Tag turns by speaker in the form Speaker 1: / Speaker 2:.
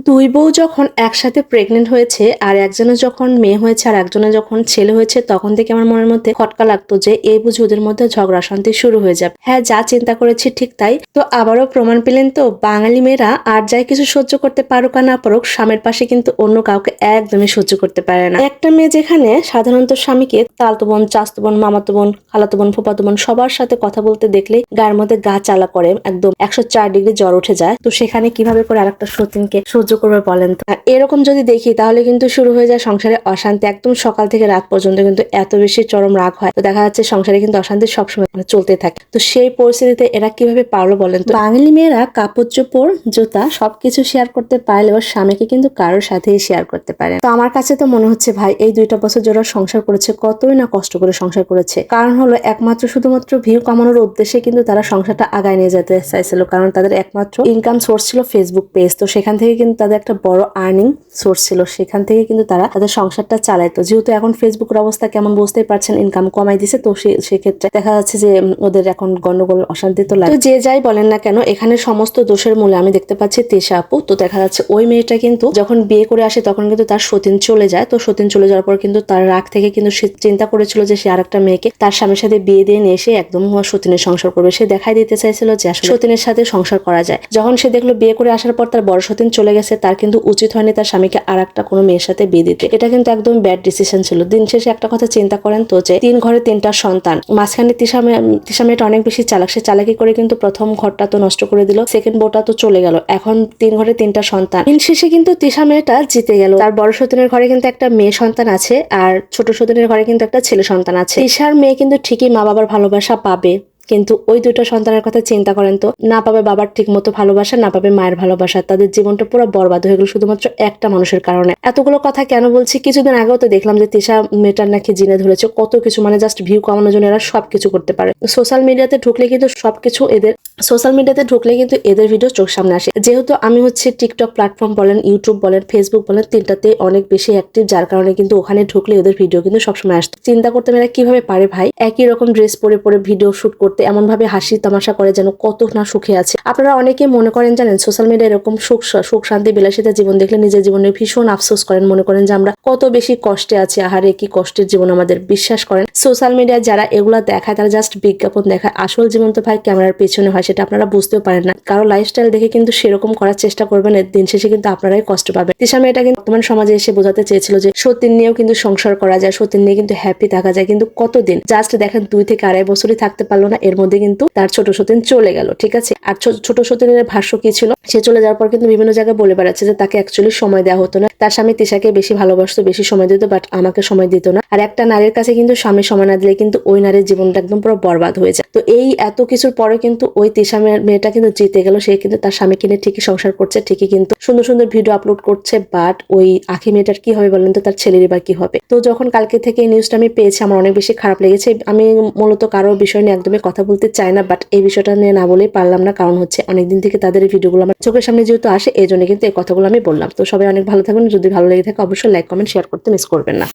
Speaker 1: দুই বউ যখন একসাথে প্রেগনেন্ট হয়েছে আর একজনের যখন মেয়ে হয়েছে আর একজনের যখন ছেলে হয়েছে তখন থেকে আমার মনের মধ্যে খটকা লাগতো যে এই বুঝি ওদের মধ্যে ঝগড়া শান্তি শুরু হয়ে যাবে। হ্যাঁ, যা চিন্তা করেছি ঠিক তাই। তো আবারও প্রমাণ পেলেন তো, বাঙালি মেয়েরা আর যাই কিছু সহ্য করতে পারুক আর না পারুক, স্বামীর পাশে কিন্তু অন্য কাউকে একদমই সহ্য করতে পারে না। একটা মেয়ে যেখানে সাধারণত স্বামীকে তালতো বোন, চাস্তো বোন, মামাতো বোন, খালাতো বোন, ফুফাতো বোন সবার সাথে কথা বলতে দেখলেই গায়ের মধ্যে গা চালা করে, একদম 104 ডিগ্রি জ্বর উঠে যায়, তো সেখানে কিভাবে করে আরেকটা সতীনকে সহ্য করবে বলেন তো? আর এরকম যদি দেখি তাহলে কিন্তু শুরু হয়ে যায় সংসারে অশান্তি। একদম সকাল থেকে রাত পর্যন্ত কিন্তু এত বেশি চরম রাগ হয়, তো দেখা যাচ্ছে সংসারে কিন্তু অশান্তি সবসময় চলতে থাকে। তো সেই পরিস্থিতিতে এরা কিভাবে পারলো বলেন তো? বাঙালি মেয়েরা কাপড় চোপড়, জুতা সবকিছু শেয়ার করতে পারলেও স্বামীকে কিন্তু কারোর সাথেই শেয়ার করতে পারে। তো আমার কাছে তো মনে হচ্ছে ভাই, এই 2টা বছর যারা সংসার করেছে কতই না কষ্ট করে সংসার করেছে। কারণ হলো একমাত্র শুধুমাত্র ভিউ কামানোর উদ্দেশ্যে কিন্তু তারা সংসারটা আগায় নিয়ে যেতে চাইছিল, কারণ তাদের একমাত্র ইনকাম সোর্স ছিল ফেসবুক পেজ। তো সেখান থেকে কিন্তু তাদের একটা বড় আর্নিং সোর্স ছিল, সেখান থেকে কিন্তু তারা তাদের সংসারটা চালাইতো। যেহেতু এখন ফেসবুকের অবস্থা কেমন বুঝতেই পারছেন, ইনকাম কমাই দিছে, তো সেক্ষেত্রে দেখা যাচ্ছে যে ওদের এখন গন্ডগোল অশান্তি তো লাগে। তো যে যাই বলেন না কেন, এখানে সমস্ত দোষের মূলে আমি দেখতে পাচ্ছি তৃষা আপু। তো দেখা যাচ্ছে ওই মেয়েটা কিন্তু যখন বিয়ে করে আসে তখন কিন্তু তার সতীন চলে যায়। তো সতীন চলে যাওয়ার পর কিন্তু তার রাগ থেকে কিন্তু সে চিন্তা করেছিল যে সে আরেকটা মেয়েকে তার স্বামীর সাথে বিয়ে দিয়ে নিয়ে এসে একদম সতীনের সংসার করবে। সে দেখাই দিতে চাইছিল যে আসলে সতীনের সাথে সংসার করা যায়। যখন সে দেখলো বিয়ে করে আসার পর তার বড় সতীন চলে গেছে, তার কিন্তু উচিত হয়নি তার স্বামীকে আর একটা কোনো মেয়ের সাথে বিয়ে দিতে। এটা কিন্তু একদম ব্যাড ডিসিশন ছিল। দিন শেষে একটা কথা চিন্তা করেন তো, যে 3 ঘরে 3টা সন্তান, মাঝখানে তৃষা মেয়েটা অনেক বেশি চালাক। সে চালাকি করে কিন্তু প্রথম ঘরটা তো নষ্ট করে দিল, সেকেন্ড বউটা তো চলে গেল, এখন 3 ঘরে 3টা সন্তান। দিন শেষে কিন্তু তৃষা মেয়েটা জিতে গেল। তার বড় সতীনের ঘরে কিন্তু একটা মেয়ে সন্তান আছে আর ছোট সতীনের ঘরে কিন্তু একটা ছেলে সন্তান আছে। তৃষার মেয়ে কিন্তু ঠিকই মা বাবার ভালোবাসা পাবে, কিন্তু ওই 2টা সন্তানের কথা চিন্তা করেন তো, না পাবে বাবার ঠিক মতো ভালোবাসা, না পাবে মায়ের ভালোবাসা। তাদের জীবনটা পুরো বরবাদ হয়ে গেল শুধুমাত্র একটা মানুষের কারণে। এতগুলো কথা কেন বলছি? কিছুদিন আগেও তো দেখলাম যে তৃষা মেয়েটার নাকি জিনে ধরেছে, কত কিছু, মানে জাস্ট ভিউ কমানোর জন্য এরা সবকিছু করতে পারে। সোশ্যাল মিডিয়াতে ঢুকলে কিন্তু সবকিছু এদের, সোশ্যাল মিডিয়াতে ঢুকলে কিন্তু এদের ভিডিও চোখ সামনে আসে। যেহেতু আমি হচ্ছে টিকটক প্ল্যাটফর্ম বলেন, ইউটিউব বলেন, ফেসবুক বলেন, 3টাতে অনেক বেশি অ্যাক্টিভ, যার কারণে কিন্তু ওখানে ঢুকলে ওদের ভিডিও কিন্তু সবসময় আসতো। চিন্তা করতে মেয়েরা কিভাবে পারে ভাই, একই রকম ড্রেস পরে পরে ভিডিও শুট করতে, এমন ভাবে হাসি তামাশা করে যেন কত না সুখে আছে। আপনারা অনেকে মনে করেন জানেন, সোশ্যাল মিডিয়া এরকম সুখ শান্তি বিলাসিতা জীবন দেখলে নিজের জীবনে ভীষণ আফসোস করেন, মনে করেন যে আমরা কত বেশি কষ্টে আছি, আহারে কি কষ্টের জীবন আমাদের। বিশ্বাস করেন, সোশ্যাল মিডিয়া যারা এগুলা দেখায় তারা জাস্ট বিজ্ঞাপন দেখায়, আসল জীবন তো ভাই ক্যামেরার পেছনে হয়, সেটা আপনারা বুঝতেও পারেন না। কারো লাইফস্টাইল দেখে কিন্তু সেরকম করার চেষ্টা করবেন, দিন শেষে কিন্তু আপনারাই কষ্ট পাবেন। তৃষা মেয়েটা কিন্তু বর্তমান সমাজে এসে বোঝাতে চেয়েছিল যে সতীন নিয়েও কিন্তু সংসার করা যায়, সতীন নিয়ে কিন্তু হ্যাপি থাকা যায়। কিন্তু কতদিন, জাস্ট দেখেন 2 থেকে আড়াই বছরই থাকতে পারলো না, এর মধ্যে কিন্তু তার ছোট সতীন চলে গেল। ঠিক আছে, আর ছোট সতীনের ভাষ্য কি ছিল, সে চলে যাওয়ার পর কিন্তু বিভিন্ন জায়গায় বলে বেড়াচ্ছে যে তাকে অ্যাকচুয়ালি সময় দেওয়া হতো না, তার স্বামী তৃষাকে বেশি ভালোবাসতো, বেশি সময় দিত, বাট আমাকে সময় দিত না। আর একটা নারীর কাছে কিন্তু স্বামী সময় না দিলে কিন্তু ওই নারীর জীবনটা একদম পুরো বরবাদ হয়ে যায়। তো এই এত কিছুর পরে কিন্তু ওই তৃষা মেয়েটা কিন্তু জিতে গেল। সে কিন্তু তার স্বামীকে নিয়ে ঠিকই সংসার করছে, ঠিকই কিন্তু সুন্দর সুন্দর ভিডিও আপলোড করছে, বাট ওই আখি মেয়েটার কি হবে বলেন তো? তার ছেলেরই বা কি হবে? তো যখন কালকে থেকে এই নিউজটা আমি পেয়েছি, আমার অনেক বেশি খারাপ লেগেছে। আমি মূলত কারো বিষয় নিয়ে একদমই কথা বলতে চাই না, বাট এই বিষয়টা নিয়ে না বলেই পারলাম না, কারণ হচ্ছে অনেকদিন থেকে তাদের এই ভিডিওগুলো আমার চোখের সামনে যেহেতু আসে, এই জন্য কিন্তু এই কথাগুলো আমি বললাম। তো সবাই অনেক ভালো থাকবেন, যদি ভালো লেগে থাকে অবশ্যই লাইক কমেন্ট শেয়ার করতে মিস করবেন না।